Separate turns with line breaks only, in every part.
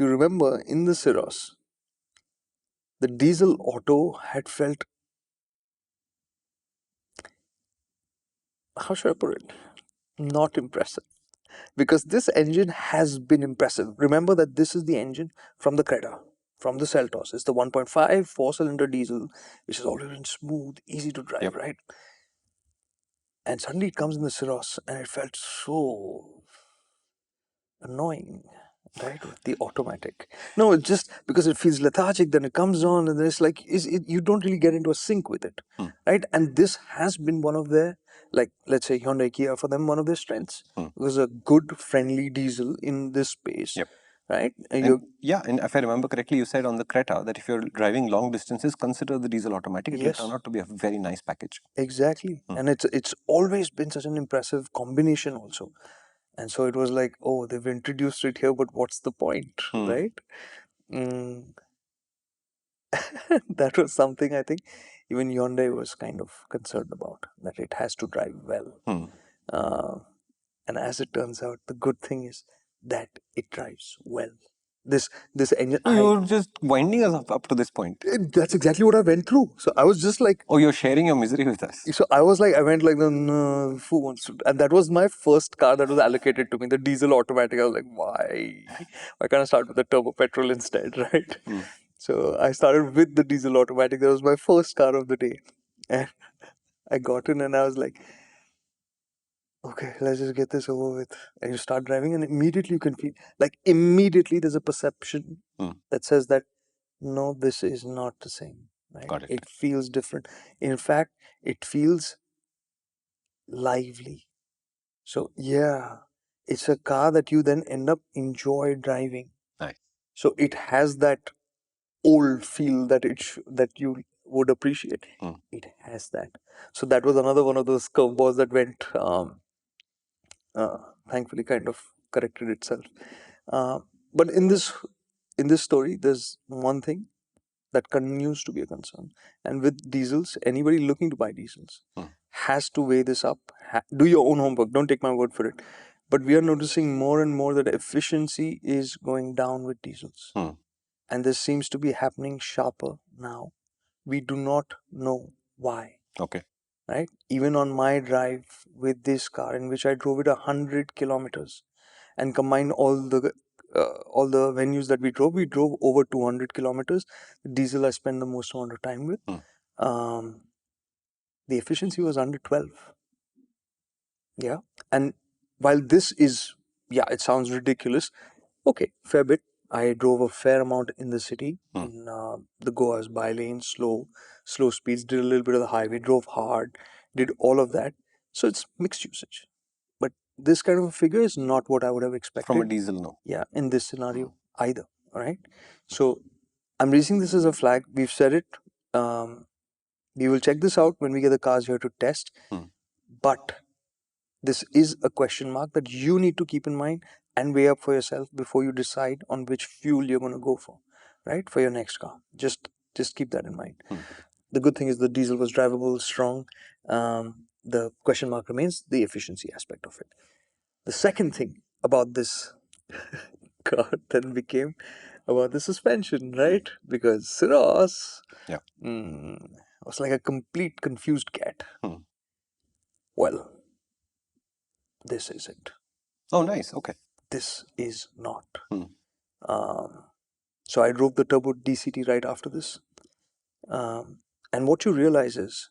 you remember, in the Syros, the diesel auto had felt, how should I put it, not impressive. Because this engine has been impressive. Remember that this is the engine from the Creta, from the Seltos. It's the 1.5 four-cylinder diesel, which has always been smooth, easy to drive, right? And suddenly it comes in the Syros, and it felt so annoying, right, with the automatic. No, it's just because it feels lethargic, then it comes on, and then it's like, you don't really get into a sync with it, right? And this has been one of their, like, let's say Hyundai Kia, for them, one of their strengths. It was a good, friendly diesel in this space, right?
And if I remember correctly, you said on the Creta that if you're driving long distances, consider the diesel automatic. It will turn out to be a very nice package.
Exactly. And it's always been such an impressive combination also. And so it was like, oh, they've introduced it here, but what's the point, right? That was something I think even Hyundai was kind of concerned about, that it has to drive well. And as it turns out, the good thing is that it drives well. This engine.
So you're just winding us up to this point.
That's exactly what I went through. So I was just like,
oh, you're sharing your misery with us.
So I was like, I went like, who wants to? And that was my first car that was allocated to me, the diesel automatic. I was like, why can't I start with the turbo petrol instead, right? So I started with the diesel automatic. That was my first car of the day. And I got in and I was like, okay, let's just get this over with. And you start driving and immediately you can feel, like immediately there's a perception that says that, no, this is not the same, right?
Got it.
It feels different. In fact, it feels lively. So yeah, it's a car that you then end up enjoy driving.
Nice.
So it has that old feel that that you would appreciate. It has that. So that was another one of those curveballs that went, thankfully, kind of corrected itself. But in this story, there's one thing that continues to be a concern. And with diesels, anybody looking to buy diesels has to weigh this up. Do your own homework. Don't take my word for it. But we are noticing more and more that efficiency is going down with diesels. And this seems to be happening sharper now. We do not know why.
Okay.
Right? Even on my drive with this car, in which I drove it 100 kilometers and combined all the venues that we drove over 200 kilometers. The diesel I spent the most amount of time with. The efficiency was under 12. Yeah. And while this is, it sounds ridiculous. Okay, fair bit. I drove a fair amount in the city. In the Goa's by lanes, slow speeds, did a little bit of the highway, drove hard, did all of that. So it's mixed usage. But this kind of a figure is not what I would have expected.
From a diesel, no.
Yeah, in this scenario either. All right. So I'm raising this as a flag. We've said it. We will check this out when we get the cars here to test. But this is a question mark that you need to keep in mind and weigh up for yourself before you decide on which fuel you're going to go for, right? For your next car. Just keep that in mind. The good thing is the diesel was drivable, strong. The question mark remains the efficiency aspect of it. The second thing about this car then became about the suspension, right? Because Syros was like a complete confused cat. Well, this is it.
Oh, nice. Okay.
This is not. So I drove the turbo DCT right after this. And what you realize is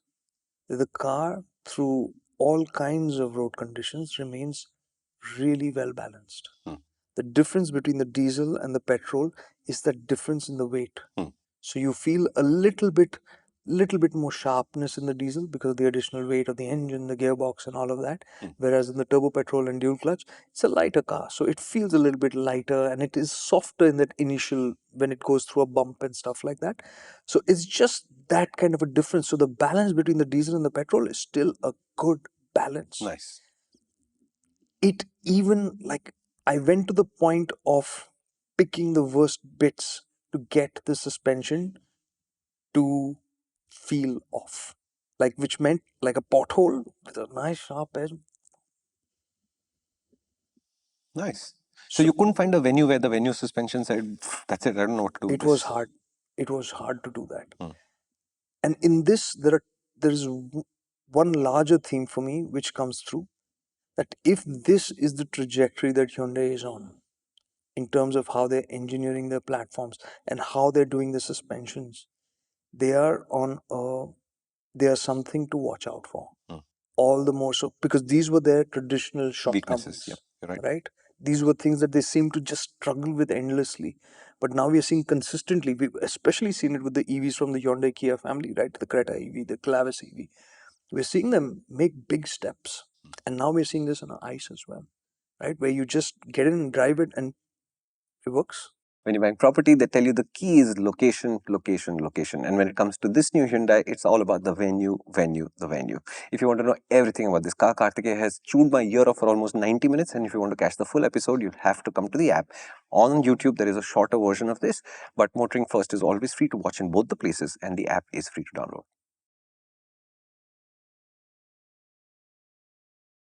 that the car, through all kinds of road conditions, remains really well balanced. The difference between the diesel and the petrol is the difference in the weight. So you feel a little bit more sharpness in the diesel because of the additional weight of the engine, the gearbox and all of that. Whereas in the turbo petrol and dual clutch, it's a lighter car. So it feels a little bit lighter and it is softer in that initial, when it goes through a bump and stuff like that. So it's just that kind of a difference. So the balance between the diesel and the petrol is still a good balance.
Nice.
It even, like, I went to the point of picking the worst bits to get the suspension to feel off, like, which meant like a pothole with a nice sharp edge.
Nice. So you couldn't find a venue where the Venue suspension said, that's it, I don't know what to do.
It was hard. It was hard to do that. And in this, there is one larger theme for me which comes through, that if this is the trajectory that Hyundai is on, in terms of how they're engineering their platforms and how they're doing the suspensions, they are something to watch out for. All the more so because these were their traditional shortcomings.
Yep, you're
right? These were things that they seem to just struggle with endlessly. But now we are seeing consistently, we've especially seen it with the EVs from the Hyundai Kia family, right? The Creta EV, the Clavis EV. We're seeing them make big steps. And now we're seeing this on ICE as well, right? Where you just get in and drive it and it works. When you're buying property, they tell you the key is location, location, location. And when it comes to this new Hyundai, it's all about the venue, venue, the venue. If you want to know everything about this car, Kartikeya has chewed my ear off for almost 90 minutes. And if you want to catch the full episode, you'll have to come to the app. On YouTube, there is a shorter version of this. But MotorInc First is always free to watch in both the places. And the app is free to download.